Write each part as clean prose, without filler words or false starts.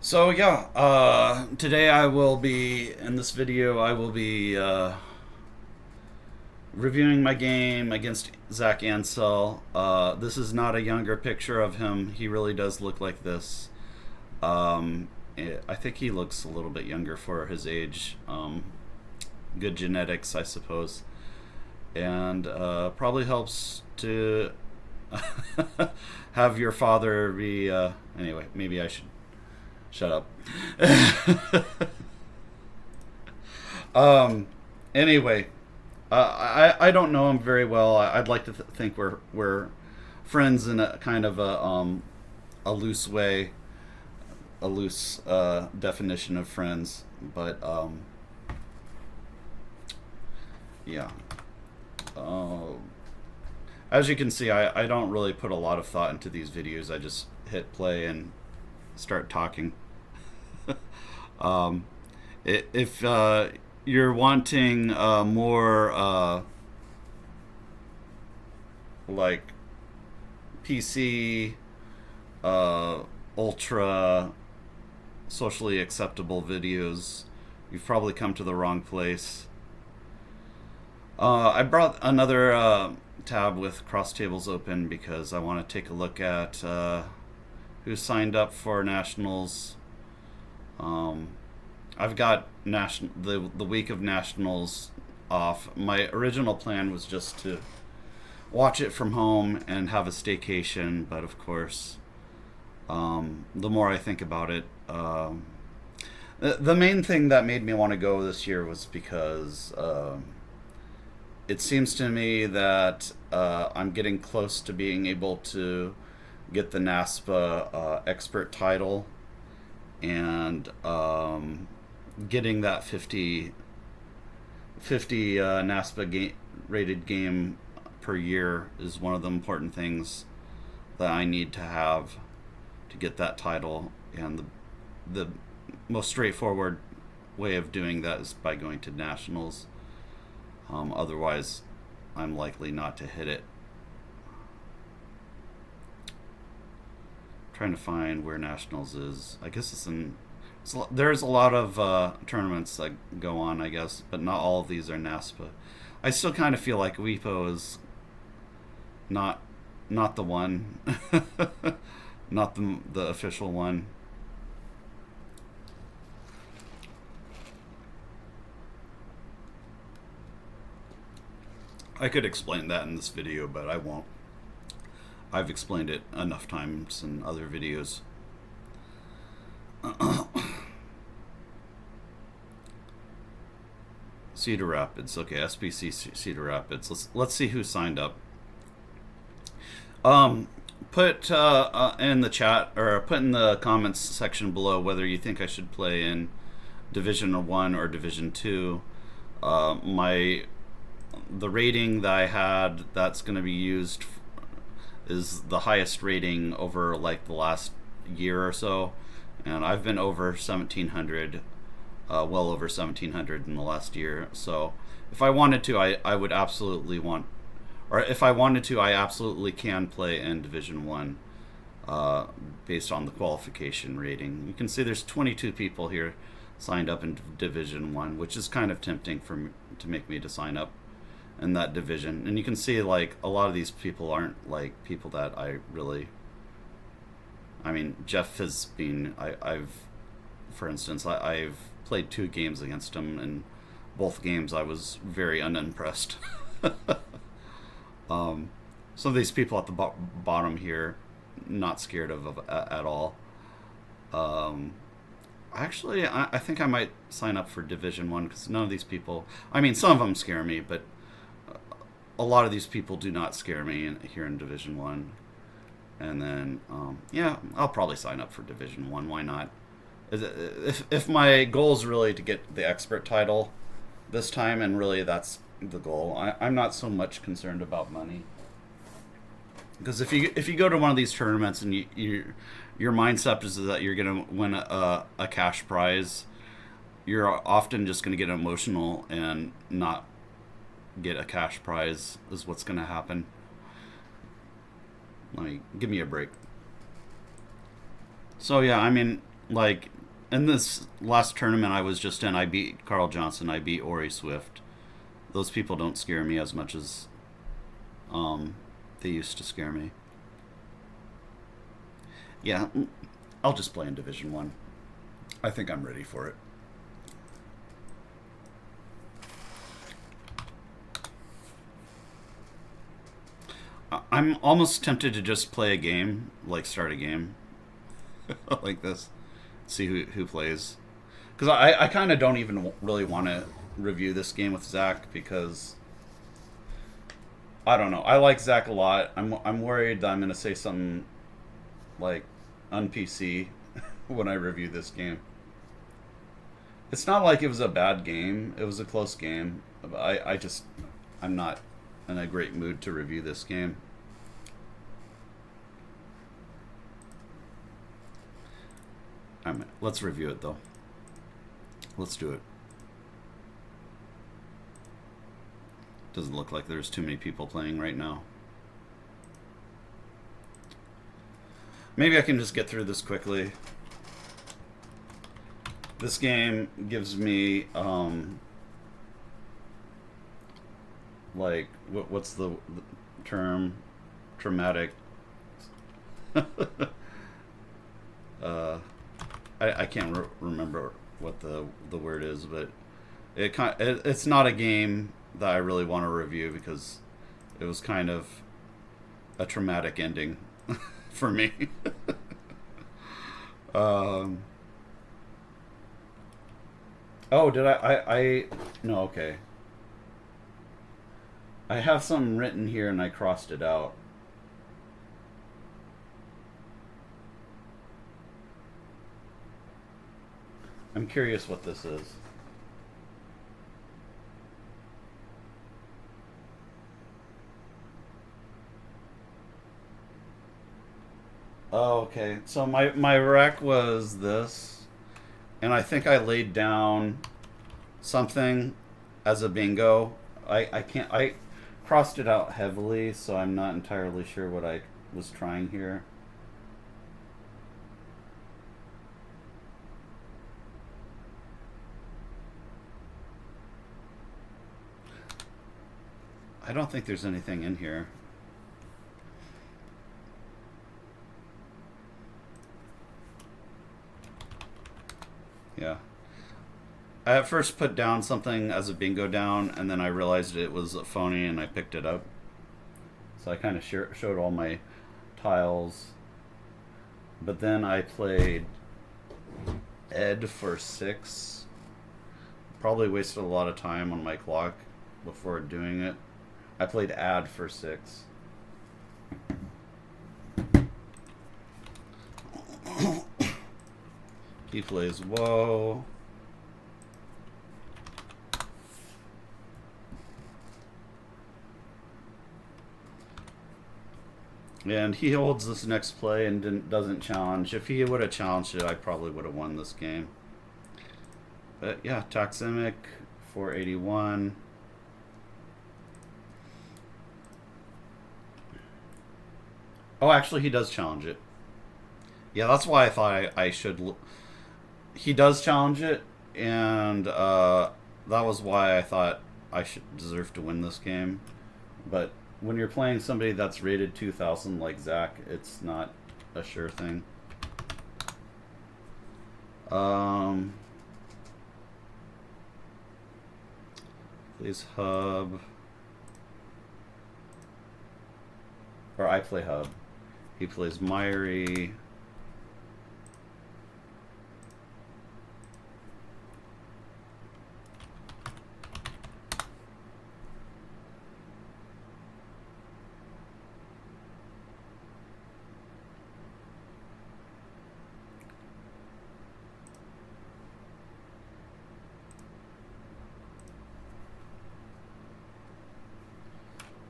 So yeah, today I will be in this video. I will be reviewing my game against Zach Ansell. This is not a younger picture of him. He really does look like this. I think he looks a little bit younger for his age. Good genetics, I suppose, and probably helps to have your father be. Anyway, maybe I should shut up. um, anyway, I don't know him very well. I'd like to think we're friends in a kind of a loose way, a loose definition of friends. But yeah. As you can see, I don't really put a lot of thought into these videos. I just hit play and start talking. um, if you're wanting more like PC, ultra socially acceptable videos, you've probably come to the wrong place. I brought another tab with cross tables open because I want to take a look at who signed up for nationals. I've got the week of nationals off. My original plan was just to watch it from home and have a staycation, but of course, the more I think about it, the main thing that made me want to go this year was because it seems to me that I'm getting close to being able to get the NASPA expert title, and getting that 50 NASPA rated game per year is one of the important things that I need to have to get that title. And the most straightforward way of doing that is by going to nationals. Otherwise, I'm likely not to hit it. Trying to find where nationals is. I guess there's a lot of tournaments that go on, I guess, but not all of these are NASPA. I still kind of feel like WePo is not the one, not the official one. I could explain that in this video, but I won't. I've explained it enough times in other videos. Cedar Rapids. Okay, SBC Cedar Rapids. Let's see who signed up. Put in the chat, or put in the comments section below whether you think I should play in Division 1 or Division 2. The rating that I had that's going to be used is the highest rating over like the last year or so, and I've been over 1700, well over 1700 in the last year. So if I wanted to, I would absolutely want, or if I wanted to, I absolutely can play in Division 1 based on the qualification rating. You can see there's 22 people here signed up in Division 1, which is kind of tempting to make me to sign up in that division. And you can see like a lot of these people aren't like people that I really, I mean, Jeff has been, I've for instance, I've played 2 games against him, and both games I was very unimpressed. Some of these people at the bottom here, not scared of at all. Actually, I think I might sign up for Division 1 because none of these people, I mean, some of them scare me, but a lot of these people do not scare me here in Division 1. And then, yeah, I'll probably sign up for Division 1. Why not? If my goal is really to get the expert title this time, and really that's the goal, I'm not so much concerned about money. Because if you go to one of these tournaments and your mindset is that you're going to win a cash prize, you're often just going to get emotional and not get a cash prize is what's going to happen. Give me a break. So yeah, I mean, Like in this last tournament I was just in, I beat Carl Johnson, I beat Ori Swift. Those people don't scare me as much as they used to scare me. Yeah, I'll just play in Division 1. I think I'm ready for it. I'm almost tempted to just play a game, like start a game like this, see who plays. Because I kind of don't even really want to review this game with Zach because I don't know. I like Zach a lot. I'm worried that I'm gonna say something like on PC when I review this game. It's not like it was a bad game. It was a close game. I just I'm not in a great mood to review this game. Let's review it though. Let's do it. Doesn't look like there's too many people playing right now. Maybe I can just get through this quickly. This game gives me like what's the term? Traumatic. I can't remember what the word is, but it's not a game that I really want to review because it was kind of a traumatic ending for me. Oh, did I no, okay. I have something written here and I crossed it out. I'm curious what this is. Oh, okay. So my rec was this, and I think I laid down something as a bingo. I can't I crossed it out heavily, so I'm not entirely sure what I was trying here. I don't think there's anything in here. Yeah. I at first put down something as a bingo down, and then I realized it was phony, and I picked it up. So I kind of showed all my tiles. But then I played Ed for 6. Probably wasted a lot of time on my clock before doing it. I played Ad for 6. He plays Whoa. And he holds this next play and doesn't challenge. If he would have challenged it, I probably would have won this game. But yeah, Toxemic, 481. Oh, actually, he does challenge it. Yeah, that's why I thought I should. He does challenge it, and that was why I thought I should deserve to win this game. But when you're playing somebody that's rated 2,000 like Zach, it's not a sure thing. Please hub. Or I play hub. He plays Myri.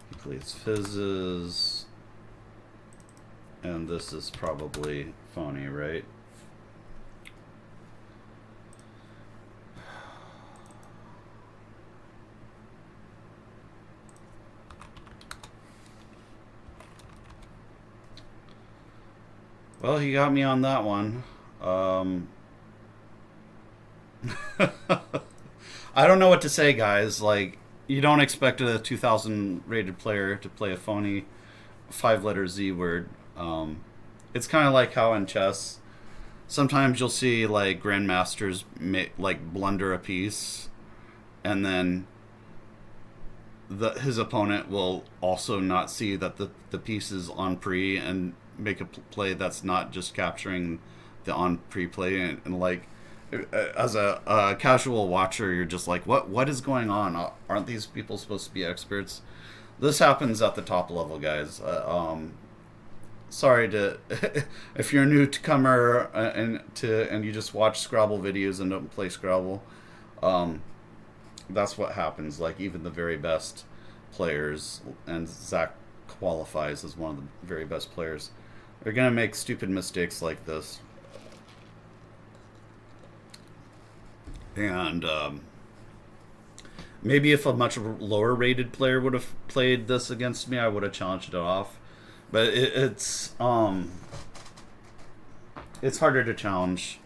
He plays Fizzes. And this is probably phony, right? Well, he got me on that one. Um, I don't know what to say, guys. Like, you don't expect a 2000 rated player to play a phony five-letter Z word. It's kind of like how in chess, sometimes you'll see like grandmasters like blunder a piece, and then his opponent will also not see that the piece is on pre and make a play that's not just capturing the on pre play, and like as a casual watcher, you're just like, what is going on? Aren't these people supposed to be experts? This happens at the top level, guys. Sorry to if you're a newcomer and you just watch Scrabble videos and don't play Scrabble. That's what happens. Like, even the very best players, and Zach qualifies as one of the very best players, they're gonna make stupid mistakes like this. And maybe if a much lower rated player would have played this against me, I would have challenged it off. But it's harder to challenge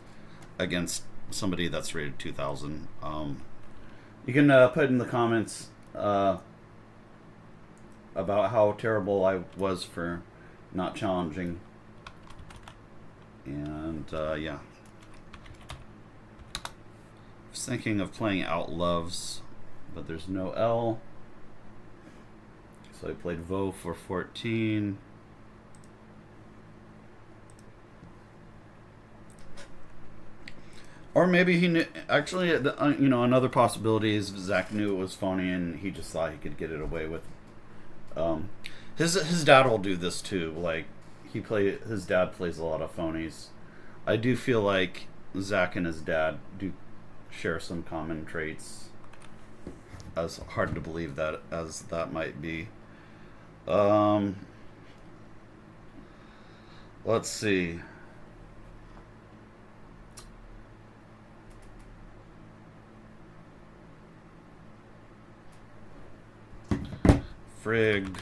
against somebody that's rated 2000. You can put in the comments about how terrible I was for not challenging. And yeah. I was thinking of playing Outloves, but there's no L. So I played Vo for 14. Or maybe he knew. Actually, another possibility is Zach knew it was phony and he just thought he could get it away with. His dad will do this too. Like, his dad plays a lot of phonies. I do feel like Zach and his dad do share some common traits. As hard to believe that as that might be. Let's see. Frig.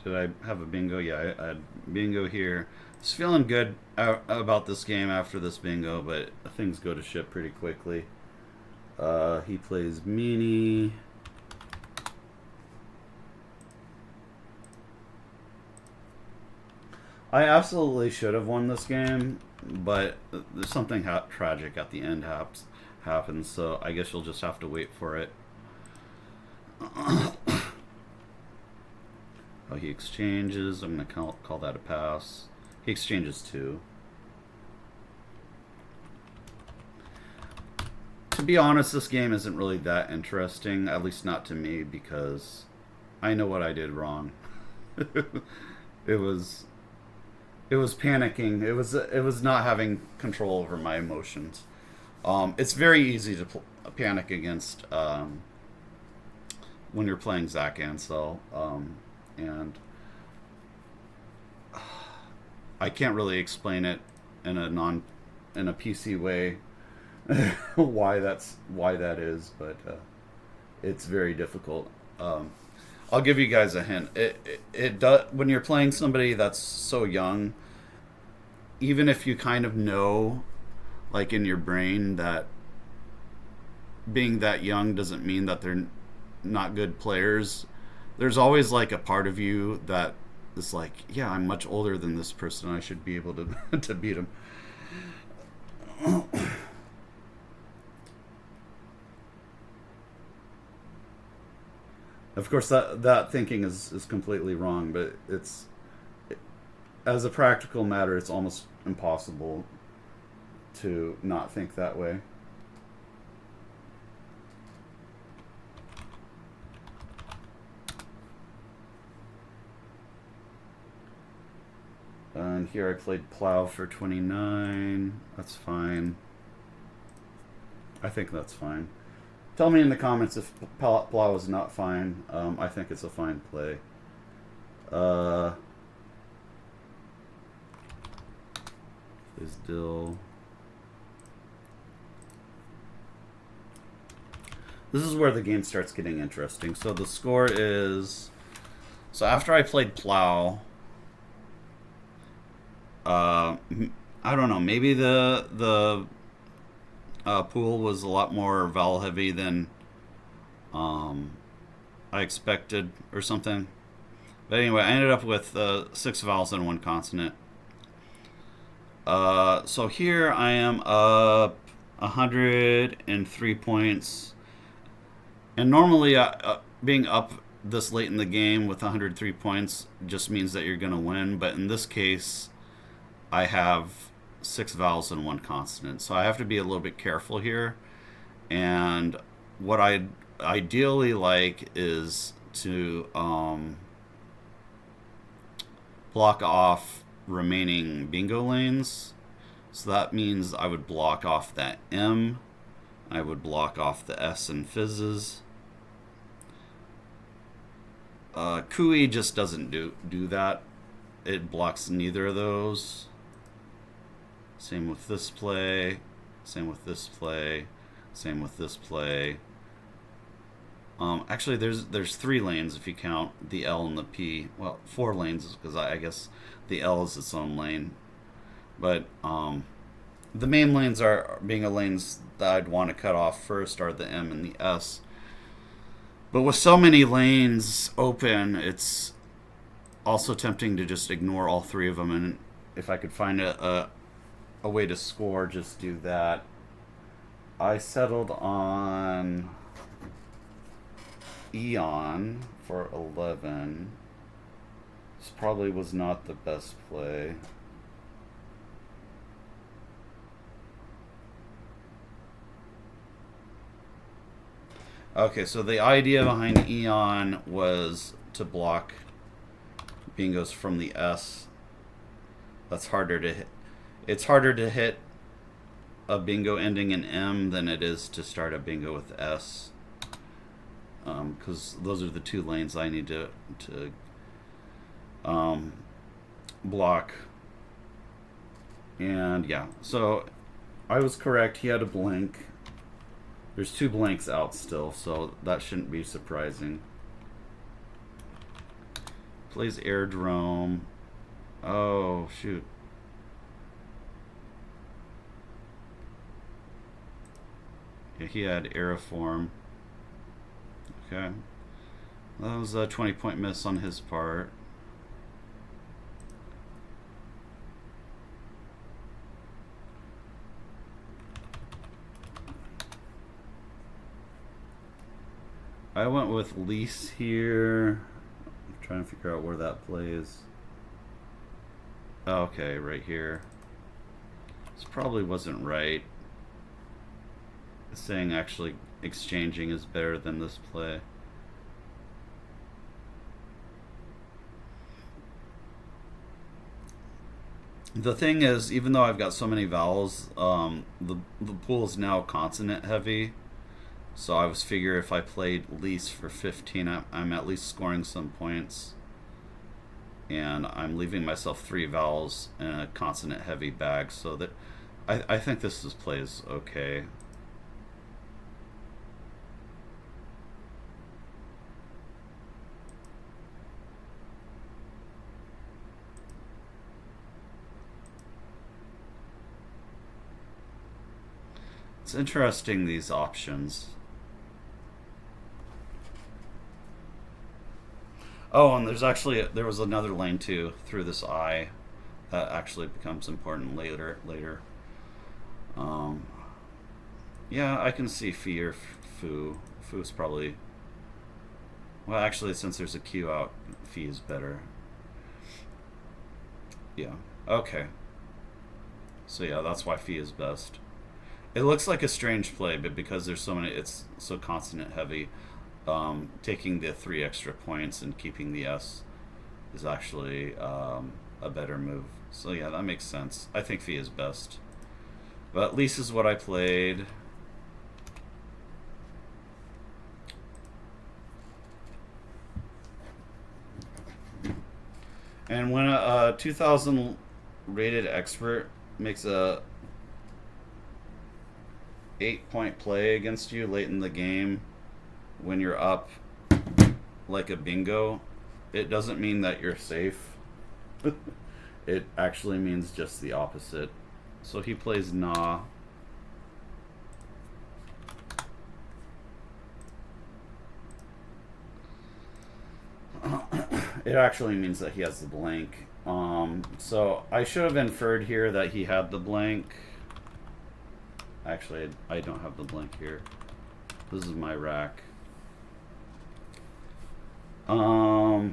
Did I have a bingo? Yeah, I had bingo here. Just feeling good about this game after this bingo, but things go to shit pretty quickly. He plays Meanie. I absolutely should have won this game, but there's something tragic at the end happens, so I guess you'll just have to wait for it. Oh, he exchanges. I'm going to call that a pass. He exchanges 2. To be honest, this game isn't really that interesting, at least not to me, because I know what I did wrong. It was panicking. It was not having control over my emotions. It's very easy to panic against when you're playing Zach Ansell, and I can't really explain it in a PC way why that is, but it's very difficult. I'll give you guys a hint. It does, when you're playing somebody that's so young, even if you kind of know, like in your brain, that being that young doesn't mean that they're not good players. There's always like a part of you that is like, yeah, I'm much older than this person. I should be able to to beat him. Of course, that thinking is completely wrong, but as a practical matter, it's almost impossible to not think that way. And here I played Plow for 29. That's fine. I think that's fine. Tell me in the comments if Plow is not fine. I think it's a fine play. Is Dill. This is where the game starts getting interesting. So the score is... So after I played Plow, I don't know, maybe the pool was a lot more vowel heavy than um, I expected or something. But anyway, I ended up with 6 vowels and 1 consonant. So here I am up 103 points. And normally, being up this late in the game with 103 points just means that you're going to win. But in this case, I have 6 vowels and 1 consonant. So I have to be a little bit careful here. And what I ideally like is to block off remaining bingo lanes. So that means I would block off that M. I would block off the S and fizzes. Cooey just doesn't do that. It blocks neither of those. Same with this play. Same with this play. Same with this play. Actually, there's 3 lanes if you count the L and the P. Well, 4 lanes because I guess the L is its own lane. But the main lanes are being a lanes that I'd want to cut off first are the M and the S. But with so many lanes open, it's also tempting to just ignore all 3 of them. And if I could find a way to score, just do that. I settled on Eon for 11. This probably was not the best play. Okay, so the idea behind Eon was to block bingos from the S. That's harder to hit. It's harder to hit a bingo ending in M than it is to start a bingo with S. Because those are the 2 lanes I need to block. And yeah, so I was correct. He had a blank. There's 2 blanks out still, so that shouldn't be surprising. Plays Airdrome. Oh, shoot. Yeah, he had Aeriform. Okay. That was a 20-point miss on his part. I went with Lease here. I'm trying to figure out where that plays. Okay, right here. This probably wasn't right. It's saying actually exchanging is better than this play. The thing is, even though I've got so many vowels, the pool is now consonant heavy. So I was figure if I played least for 15, I'm at least scoring some points. And I'm leaving myself 3 vowels in a consonant heavy bag, so that I think this plays okay. It's interesting, these options. Oh, and there was another lane too through this I that actually becomes important later. Um, yeah, I can see Fee or Foo. Foo's probably, well, actually, since there's a Q out, Fee is better. Yeah. Okay. So yeah, that's why Fee is best. It looks like a strange play, but because there's so many, it's so consonant heavy. Taking the 3 extra points and keeping the S is actually a better move. So yeah, that makes sense. I think Fee is best. But least is what I played. And when a 2000 rated expert makes a 8-point play against you late in the game, when you're up like a bingo, it doesn't mean that you're safe. It actually means just the opposite. So he plays Na. It actually means that he has the blank. So I should have inferred here that he had the blank. Actually, I don't have the blank here. This is my rack. Oh.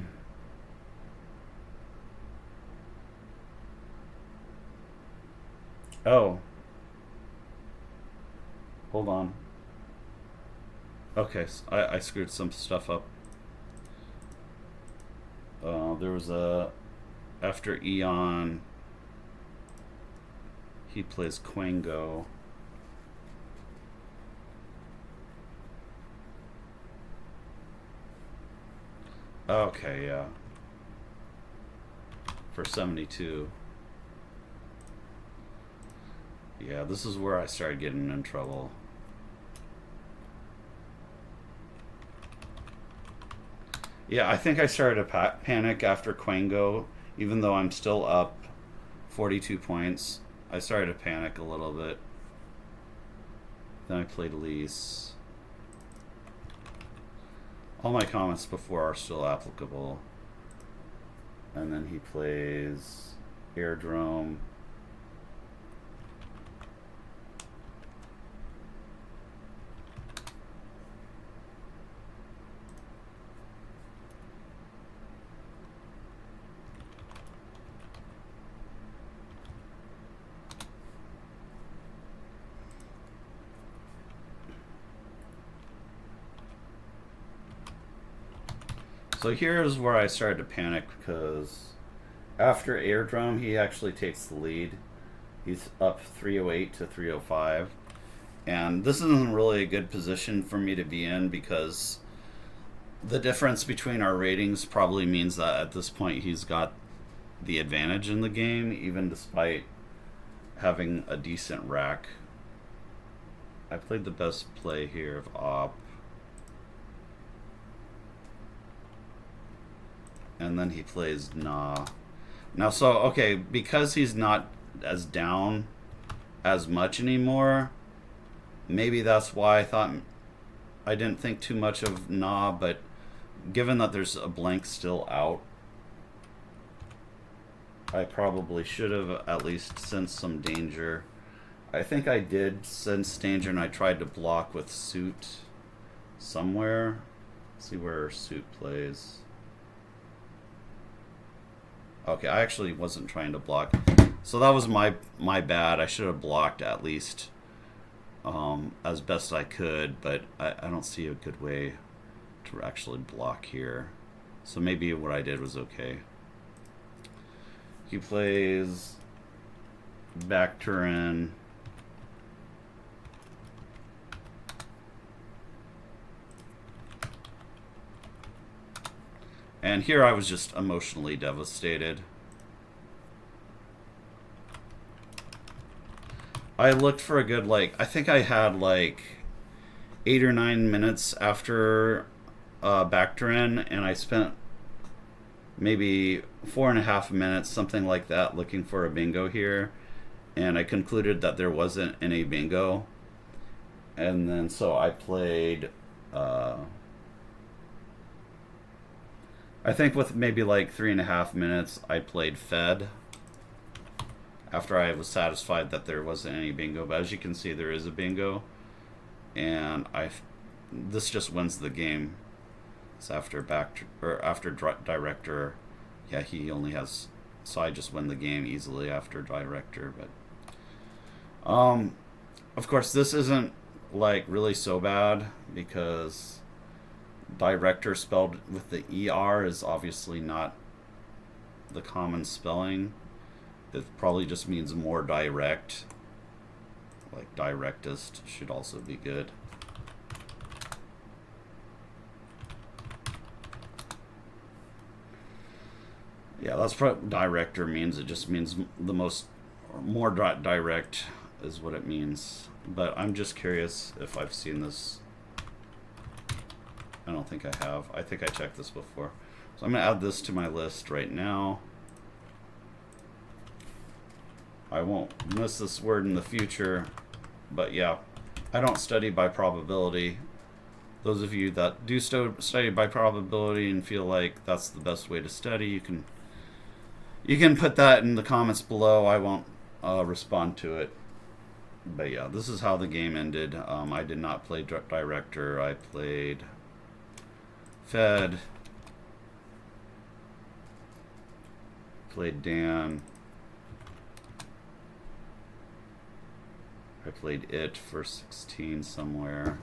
Hold on. Okay, so I screwed some stuff up. There was a... After Eon, he plays Quango. Okay, yeah. For 72. Yeah, this is where I started getting in trouble. Yeah, I think I started to panic after Quango, even though I'm still up 42 points. I started to panic a little bit. Then I played Lise. All my comments before are still applicable. And then he plays Airdrome. So here's where I started to panic, because after Airdrome, he actually takes the lead. He's up 308 to 305. And this isn't really a good position for me to be in, because the difference between our ratings probably means that at this point he's got the advantage in the game, even despite having a decent rack. I played the best play here of Op. And then he plays Na. Now, so, okay, because he's not as down as much anymore, maybe that's why I thought I didn't think too much of Na, but given that there's a blank still out, I probably should have at least sensed some danger. I think I did sense danger, and I tried to block with Suit somewhere. Let's see where Suit plays. Okay, I actually wasn't trying to block. So that was my bad. I should have blocked at least as best I could, but I don't see a good way to actually block here. So maybe what I did was okay. He plays Bacterin. And here I was just emotionally devastated. I looked for a good, I think I had 8 or 9 minutes after Bacterin, and I spent maybe 4.5 minutes, something like that, looking for a bingo here. And I concluded that there wasn't any bingo. And then so I played... I think with maybe 3.5 minutes, I played Fed after I was satisfied that there wasn't any bingo. But as you can see, there is a bingo, and this just wins the game. It's after Director. Yeah, he only has, so I just win the game easily after Director. But of course, this isn't really so bad, because Director spelled with the ER is obviously not the common spelling. It probably just means more direct. Directist should also be good. Yeah, that's what Director means. It just means more direct is what it means. But I'm just curious if I've seen this. I don't think I have. I think I checked this before. So I'm going to add this to my list right now. I won't miss this word in the future, but yeah, I don't study by probability. Those of you that do study by probability and feel like that's the best way to study, you can put that in the comments below. I won't respond to it. But yeah, this is how the game ended. I did not play director. I played Fed, played Dan, I played It for 16 somewhere.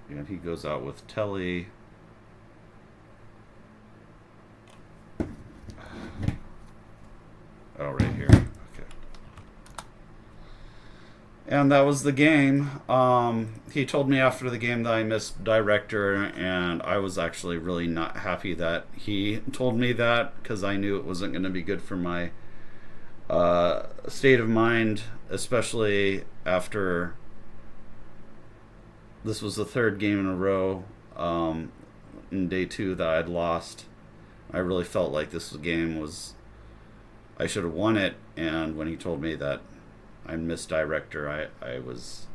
And he goes out with Telly. Oh, right here. Okay. And that was the game. He told me after the game that I missed director, and I was actually really not happy that he told me that, because I knew it wasn't going to be good for my state of mind, especially after this was the third game in a row in day 2 that I'd lost. I really felt like this game was, I should have won it, and when he told me that I missed director, I was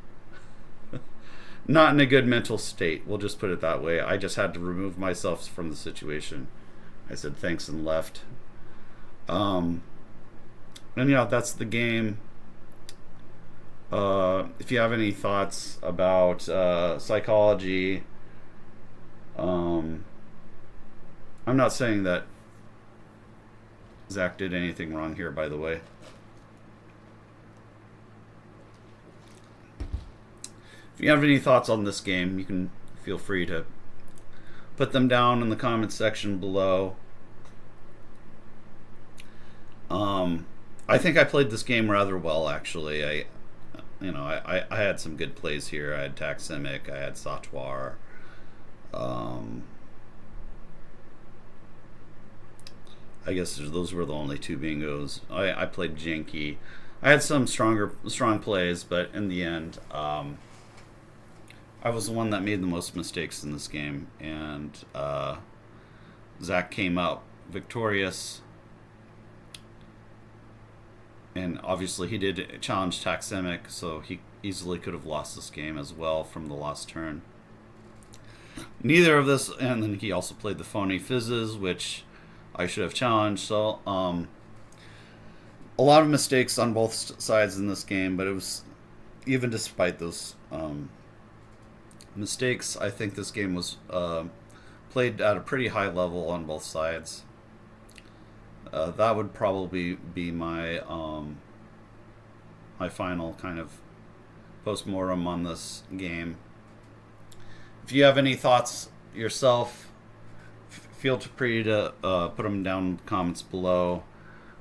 not in a good mental state. We'll just put it that way. I just had to remove myself from the situation. I said thanks and left. And yeah, that's the game. If you have any thoughts about psychology, I'm not saying that Zach did anything wrong here, by the way. If you have any thoughts on this game, you can feel free to put them down in the comments section below. I think I played this game rather well, actually. I had some good plays here. I had Taximic, I had Sautoir. I guess those were the only 2 bingos. I played Janky. I had some strong plays, but in the end, I was the one that made the most mistakes in this game, and Zach came out victorious. And obviously he did challenge Taximic, so he easily could have lost this game as well from the last turn. Neither of this, and then he also played the phony fizzes, which I should have challenged. So a lot of mistakes on both sides in this game, but it was, even despite those mistakes, I think this game was played at a pretty high level on both sides. That would probably be my my final kind of post-mortem on this game. If you have any thoughts yourself, feel free to put them down in the comments below.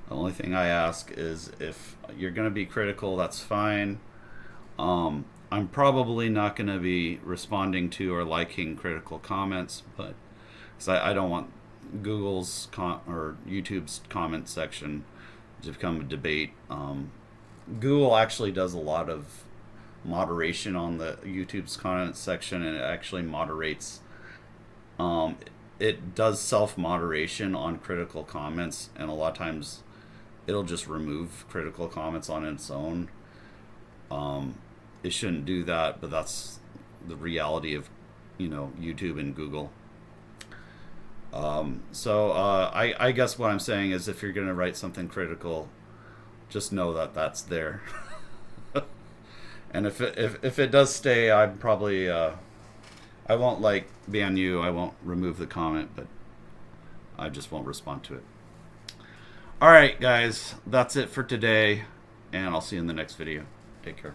The only thing I ask is, if you're going to be critical, that's fine. I'm probably not going to be responding to or liking critical comments, but because I don't want Google's or YouTube's comment section to become a debate. Google actually does a lot of moderation on the YouTube's comment section, and it actually moderates. It does self-moderation on critical comments, and a lot of times it'll just remove critical comments on its own. It shouldn't do that, but that's the reality of, YouTube and Google. I guess what I'm saying is, if you're going to write something critical, just know that that's there. And if it does stay, I'm probably I won't ban you. I won't remove the comment, but I just won't respond to it. All right, guys, that's it for today, and I'll see you in the next video. Take care.